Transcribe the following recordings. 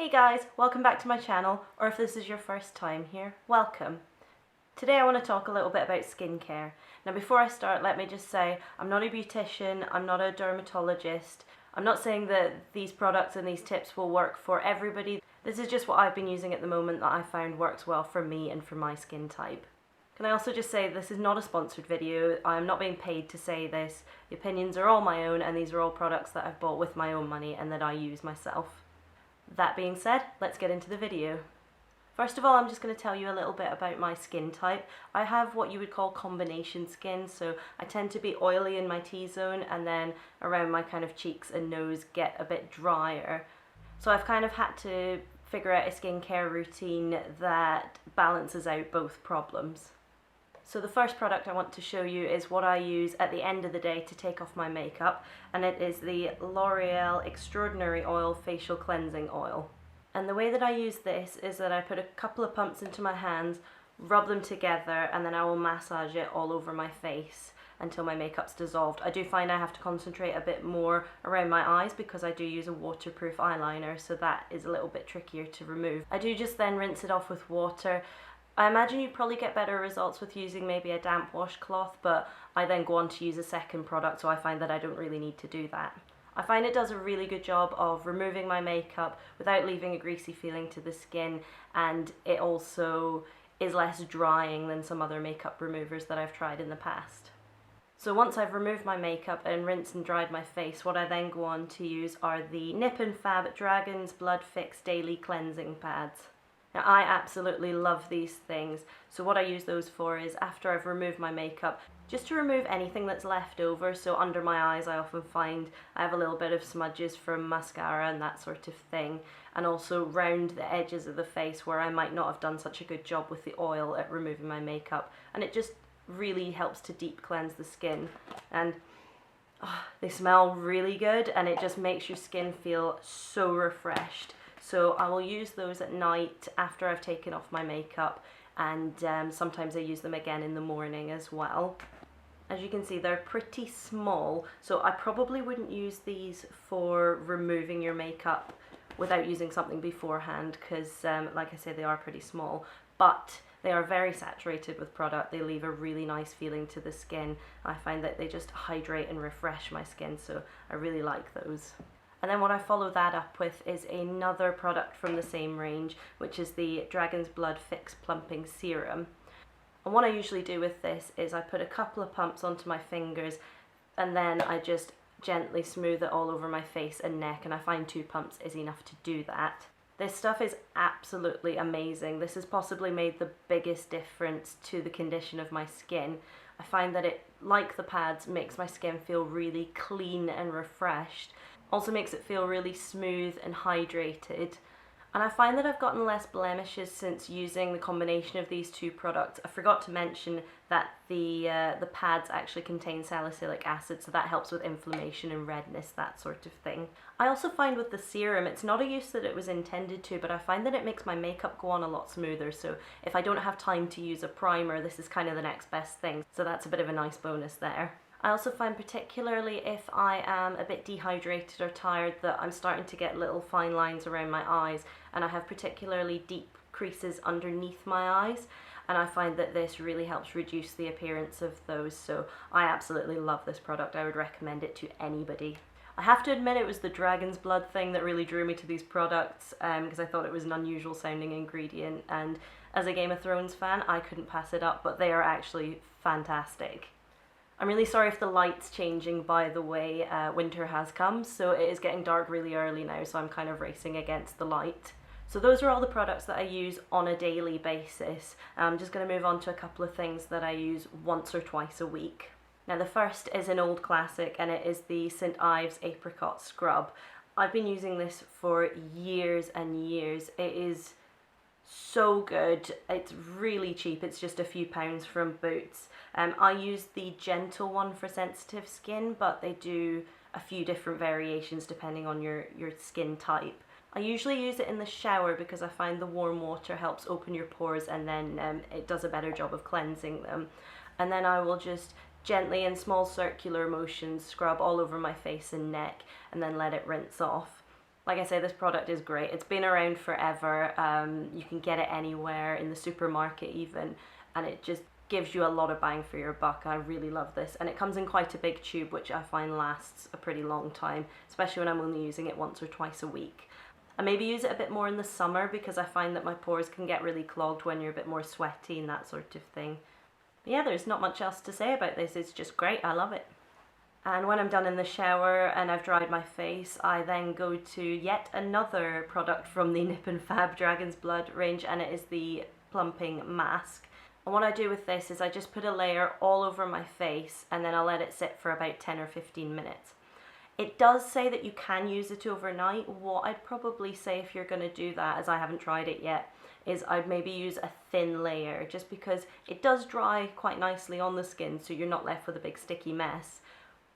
Hey guys, welcome back to my channel, or if this is your first time here, welcome. Today I want to talk a little bit about skincare. Now before I start, let me just say, I'm not a beautician, I'm not a dermatologist. I'm not saying that these products and these tips will work for everybody. This is just what I've been using at the moment that I found works well for me and for my skin type. Can I also just say this is not a sponsored video, I'm not being paid to say this. The opinions are all my own and these are all products that I've bought with my own money and that I use myself. That being said, let's get into the video. First of all, I'm just going to tell you a little bit about my skin type. I have what you would call combination skin, so I tend to be oily in my T-zone and then around my kind of cheeks and nose get a bit drier. So I've kind of had to figure out a skincare routine that balances out both problems. So the first product I want to show you is what I use at the end of the day to take off my makeup, and it is the L'Oreal Extraordinary Oil Facial Cleansing Oil. And the way that I use this is that I put a couple of pumps into my hands, rub them together, and then I will massage it all over my face until my makeup's dissolved. I do find I have to concentrate a bit more around my eyes because I do use a waterproof eyeliner, so that is a little bit trickier to remove. I do just then rinse it off with water. I imagine you'd probably get better results with using maybe a damp washcloth, but I then go on to use a second product, so I find that I don't really need to do that. I find it does a really good job of removing my makeup without leaving a greasy feeling to the skin, and it also is less drying than some other makeup removers that I've tried in the past. So once I've removed my makeup and rinsed and dried my face, what I then go on to use are the Nip and Fab Dragon's Blood Fix Daily Cleansing Pads. Now I absolutely love these things, so what I use those for is after I've removed my makeup, just to remove anything that's left over. So under my eyes I often find I have a little bit of smudges from mascara and that sort of thing, and also round the edges of the face where I might not have done such a good job with the oil at removing my makeup, and it just really helps to deep cleanse the skin. And they smell really good and it just makes your skin feel so refreshed. So I will use those at night after I've taken off my makeup, and sometimes I use them again in the morning as well. As you can see, they're pretty small, so I probably wouldn't use these for removing your makeup without using something beforehand because, like I say, they are pretty small, but they are very saturated with product. They leave a really nice feeling to the skin. I find that they just hydrate and refresh my skin, so I really like those. And then what I follow that up with is another product from the same range, which is the Dragon's Blood Fix Plumping Serum. And what I usually do with this is I put a couple of pumps onto my fingers and then I just gently smooth it all over my face and neck, and I find 2 pumps is enough to do that. This stuff is absolutely amazing. This has possibly made the biggest difference to the condition of my skin. I find that it, like the pads, makes my skin feel really clean and refreshed. Also makes it feel really smooth and hydrated. And I find that I've gotten less blemishes since using the combination of these 2 products. I forgot to mention that the pads actually contain salicylic acid, so that helps with inflammation and redness, that sort of thing. I also find with the serum, it's not a use that it was intended to, but I find that it makes my makeup go on a lot smoother. So if I don't have time to use a primer, this is kind of the next best thing. So that's a bit of a nice bonus there. I also find, particularly if I am a bit dehydrated or tired, that I'm starting to get little fine lines around my eyes, and I have particularly deep creases underneath my eyes, and I find that this really helps reduce the appearance of those, so I absolutely love this product. I would recommend it to anybody. I have to admit it was the dragon's blood thing that really drew me to these products, because I thought it was an unusual sounding ingredient, and as a Game of Thrones fan I couldn't pass it up, but they are actually fantastic. I'm really sorry if the light's changing, by the way. Winter has come, so it is getting dark really early now, so I'm kind of racing against the light. So those are all the products that I use on a daily basis. I'm just going to move on to a couple of things that I use once or twice a week. Now the first is an old classic, and it is the St. Ives Apricot Scrub. I've been using this for years and years. It is so good. It's really cheap. It's just a few pounds from Boots. I use the gentle one for sensitive skin, but they do a few different variations depending on your skin type. I usually use it in the shower because I find the warm water helps open your pores, and then it does a better job of cleansing them. And then I will just gently, in small circular motions, scrub all over my face and neck and then let it rinse off. Like I say, this product is great. It's been around forever. You can get it anywhere, in the supermarket even, and it just gives you a lot of bang for your buck. I really love this, and it comes in quite a big tube, which I find lasts a pretty long time, especially when I'm only using it once or twice a week. I maybe use it a bit more in the summer because I find that my pores can get really clogged when you're a bit more sweaty and that sort of thing. But yeah, there's not much else to say about this. It's just great. I love it. And when I'm done in the shower and I've dried my face, I then go to yet another product from the Nip and Fab Dragon's Blood range, and it is the plumping mask. And what I do with this is I just put a layer all over my face and then I'll let it sit for about 10 or 15 minutes. It does say that you can use it overnight. What I'd probably say if you're going to do that, as I haven't tried it yet, is I'd maybe use a thin layer, just because it does dry quite nicely on the skin, so you're not left with a big sticky mess.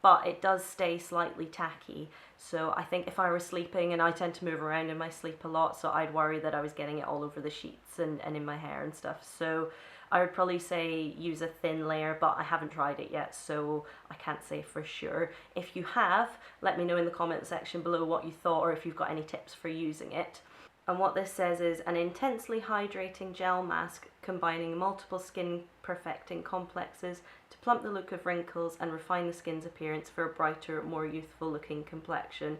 But it does stay slightly tacky. So I think if I were sleeping, and I tend to move around in my sleep a lot, so I'd worry that I was getting it all over the sheets and in my hair and stuff. So I would probably say use a thin layer, but I haven't tried it yet, so I can't say for sure. If you have, let me know in the comment section below what you thought, or if you've got any tips for using it. And what this says is an intensely hydrating gel mask combining multiple skin perfecting complexes to plump the look of wrinkles and refine the skin's appearance for a brighter, more youthful looking complexion.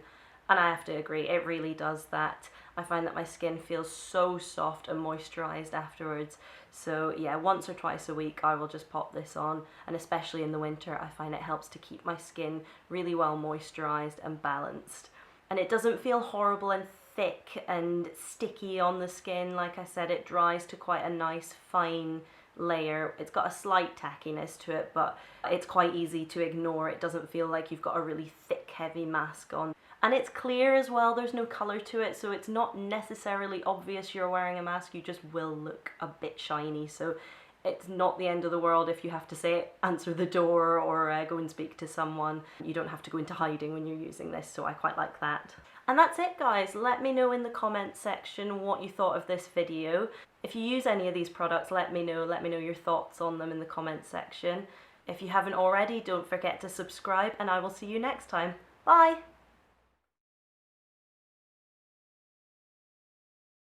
And I have to agree, it really does that. I find that my skin feels so soft and moisturised afterwards. So yeah, once or twice a week I will just pop this on, and especially in the winter I find it helps to keep my skin really well moisturised and balanced. And it doesn't feel horrible and thick and sticky on the skin. Like I said, it dries to quite a nice fine layer. It's got a slight tackiness to it, but it's quite easy to ignore. It doesn't feel like you've got a really thick, heavy mask on. And it's clear as well, there's no colour to it, so it's not necessarily obvious you're wearing a mask, you just will look a bit shiny. So it's not the end of the world if you have to say answer the door or go and speak to someone. You don't have to go into hiding when you're using this, so I quite like that. And that's it, guys. Let me know in the comment section what you thought of this video. If you use any of these products, let me know your thoughts on them in the comment section. If you haven't already, don't forget to subscribe, and I will see you next time. Bye!